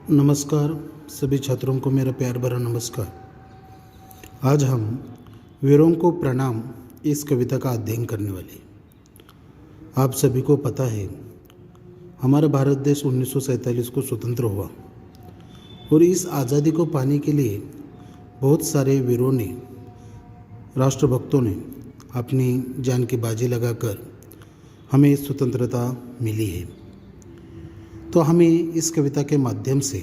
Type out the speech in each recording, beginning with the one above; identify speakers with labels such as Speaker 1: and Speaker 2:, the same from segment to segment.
Speaker 1: नमस्कार सभी छात्रों को मेरा प्यार भरा नमस्कार। आज हम वीरों को प्रणाम इस कविता का अध्ययन करने वाले। आप सभी को पता है हमारा भारत देश 1947 को स्वतंत्र हुआ और इस आज़ादी को पाने के लिए बहुत सारे वीरों ने, राष्ट्रभक्तों ने अपनी जान की बाजी लगाकर हमें स्वतंत्रता मिली है। तो हमें इस कविता के माध्यम से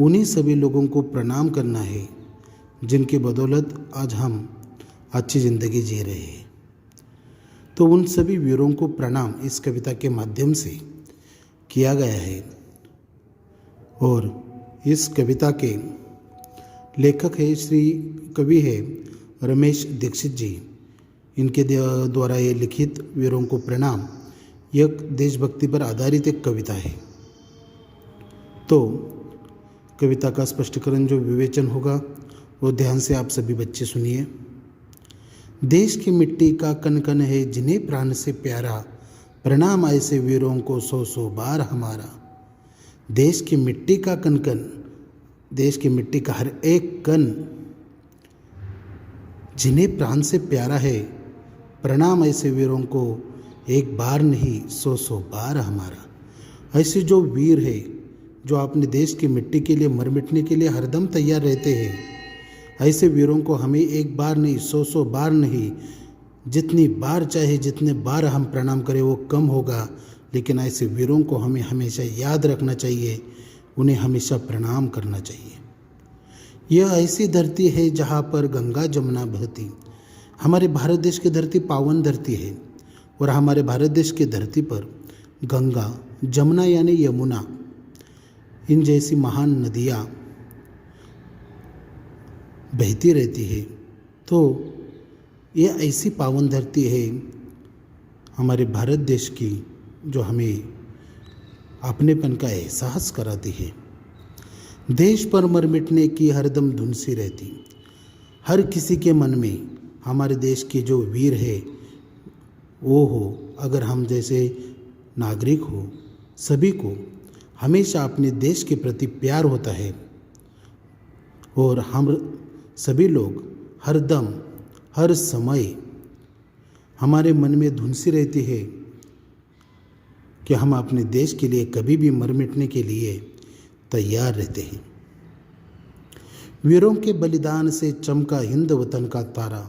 Speaker 1: उन्हीं सभी लोगों को प्रणाम करना है जिनकी बदौलत आज हम अच्छी ज़िंदगी जी रहे हैं। तो उन सभी वीरों को प्रणाम इस कविता के माध्यम से किया गया है। और इस कविता के लेखक है कवि है रमेश दीक्षित जी। इनके द्वारा ये लिखित वीरों को प्रणाम यह देशभक्ति पर आधारित एक कविता है। तो कविता का स्पष्टीकरण जो विवेचन होगा वो ध्यान से आप सभी बच्चे सुनिए। देश की मिट्टी का कण कण है जिन्हें प्राण से प्यारा, प्रणाम ऐसे वीरों को सौ सौ बार हमारा। देश की मिट्टी का कण कण, देश की मिट्टी का हर एक कण जिन्हें प्राण से प्यारा है, प्रणाम ऐसे वीरों को एक बार नहीं सौ सौ बार हमारा। ऐसे जो वीर है जो अपने देश की मिट्टी के लिए मर मिटने के लिए हरदम तैयार रहते हैं, ऐसे वीरों को हमें एक बार नहीं सौ सौ बार नहीं, जितनी बार चाहे जितने बार हम प्रणाम करें वो कम होगा। लेकिन ऐसे वीरों को हमें हमेशा याद रखना चाहिए, उन्हें हमेशा प्रणाम करना चाहिए। यह ऐसी धरती है जहाँ पर गंगा जमुना बहती। हमारे भारत देश की धरती पावन धरती है और हमारे भारत देश की धरती पर गंगा जमुना यानी यमुना इन जैसी महान नदियाँ बहती रहती है। तो ये ऐसी पावन धरती है हमारे भारत देश की जो हमें अपनेपन का एहसास कराती है। देश पर मर मिटने की हरदम धुन सी रहती। हर किसी के मन में हमारे देश के जो वीर है वो हो। अगर हम जैसे नागरिक हो, सभी को हमेशा अपने देश के प्रति प्यार होता है और हम सभी लोग हर दम हर समय हमारे मन में धुन सी रहती है कि हम अपने देश के लिए कभी भी मर मिटने के लिए तैयार रहते हैं। वीरों के बलिदान से चमका हिंद वतन का तारा।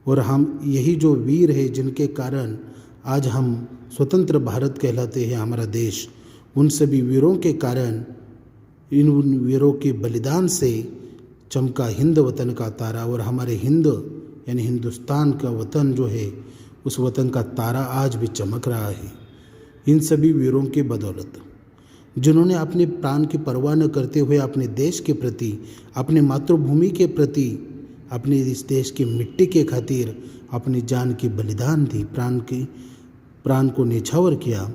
Speaker 1: और हम यही जो वीर है जिनके कारण आज हम स्वतंत्र भारत कहलाते हैं हमारा देश, उन सभी वीरों के कारण, उन वीरों के बलिदान से चमका हिंद वतन का तारा। और हमारे हिंद यानी हिंदुस्तान का वतन जो है, उस वतन का तारा आज भी चमक रहा है इन सभी वीरों की बदौलत, जिन्होंने अपने प्राण की परवाह न करते हुए अपने देश के प्रति, अपने मातृभूमि के प्रति, अपने इस देश की मिट्टी के खातिर अपनी जान की बलिदान दी, प्राण को न्यौछावर किया।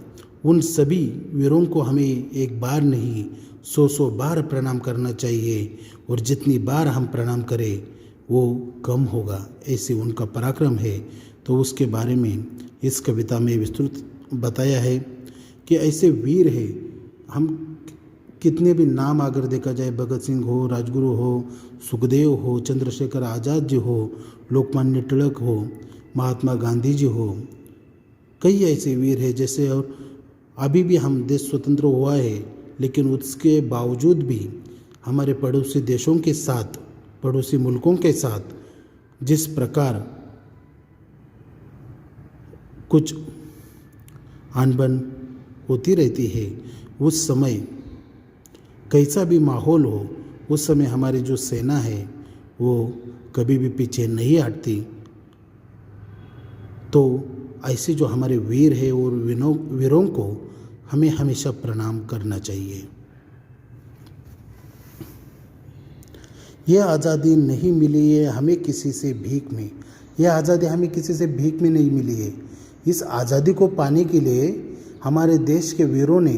Speaker 1: उन सभी वीरों को हमें एक बार नहीं सौ सौ बार प्रणाम करना चाहिए। और जितनी बार हम प्रणाम करें वो कम होगा, ऐसे उनका पराक्रम है। तो उसके बारे में इस कविता में विस्तृत बताया है कि ऐसे वीर है। हम कितने भी नाम अगर देखा जाए, भगत सिंह हो, राजगुरु हो, सुखदेव हो, चंद्रशेखर आज़ाद जी हो, लोकमान्य तिलक हो, महात्मा गांधी जी हो, कई ऐसे वीर हैं जैसे। और अभी भी हम देश स्वतंत्र हुआ है, लेकिन उसके बावजूद भी हमारे पड़ोसी देशों के साथ, पड़ोसी मुल्कों के साथ जिस प्रकार कुछ अनबन होती रहती है, उस समय कैसा भी माहौल हो, उस समय हमारी जो सेना है वो कभी भी पीछे नहीं हटती। तो ऐसे जो हमारे वीर है और वीरों को हमें हमेशा प्रणाम करना चाहिए। यह आज़ादी नहीं मिली है हमें किसी से भीख में। यह आज़ादी हमें किसी से भीख में नहीं मिली है। इस आज़ादी को पाने के लिए हमारे देश के वीरों ने,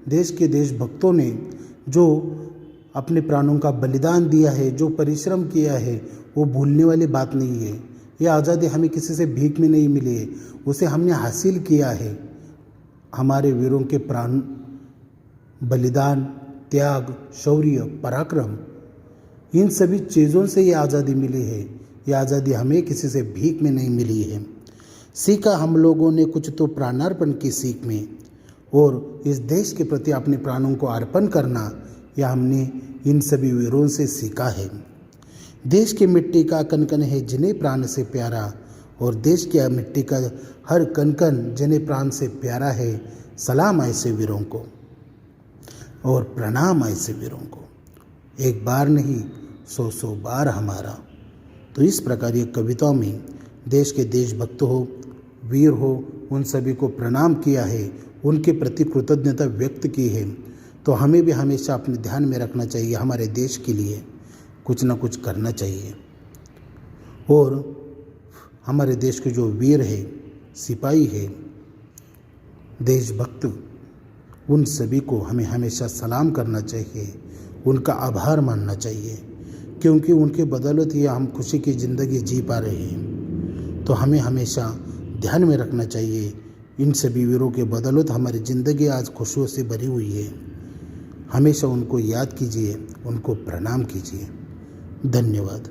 Speaker 1: देश के देशभक्तों ने जो अपने प्राणों का बलिदान दिया है, जो परिश्रम किया है, वो भूलने वाली बात नहीं है। यह आज़ादी हमें किसी से भीख में नहीं मिली है, उसे हमने हासिल किया है हमारे वीरों के प्राण बलिदान, त्याग, शौर्य, पराक्रम, इन सभी चीज़ों से ये आज़ादी मिली है। ये आज़ादी हमें किसी से भीख में नहीं मिली है। सीखा हम लोगों ने कुछ तो प्राणार्पण की सीख में, और इस देश के प्रति अपने प्राणों को अर्पण करना, यह हमने इन सभी वीरों से सीखा है। देश की मिट्टी का कण कण है जिन्हें प्राण से प्यारा, और देश की मिट्टी का हर कण कण जिन्हें प्राण से प्यारा है। सलाम ऐसे वीरों को और प्रणाम ऐसे वीरों को, एक बार नहीं 100 बार हमारा। तो इस प्रकार ये कविताओं में देश के देशभक्त हो, वीर हो, उन सभी को प्रणाम किया है, उनके प्रति कृतज्ञता व्यक्त की है। तो हमें भी हमेशा अपने ध्यान में रखना चाहिए, हमारे देश के लिए कुछ ना कुछ करना चाहिए। और हमारे देश के जो वीर है, सिपाही है, देशभक्त, उन सभी को हमें हमेशा सलाम करना चाहिए, उनका आभार मानना चाहिए, क्योंकि उनके बदौलत ही हम खुशी की ज़िंदगी जी पा रहे हैं। तो हमें हमेशा ध्यान में रखना चाहिए, इन सभी वीरों के बदौलत हमारी ज़िंदगी आज खुशियों से भरी हुई है। हमेशा उनको याद कीजिए, उनको प्रणाम कीजिए। धन्यवाद।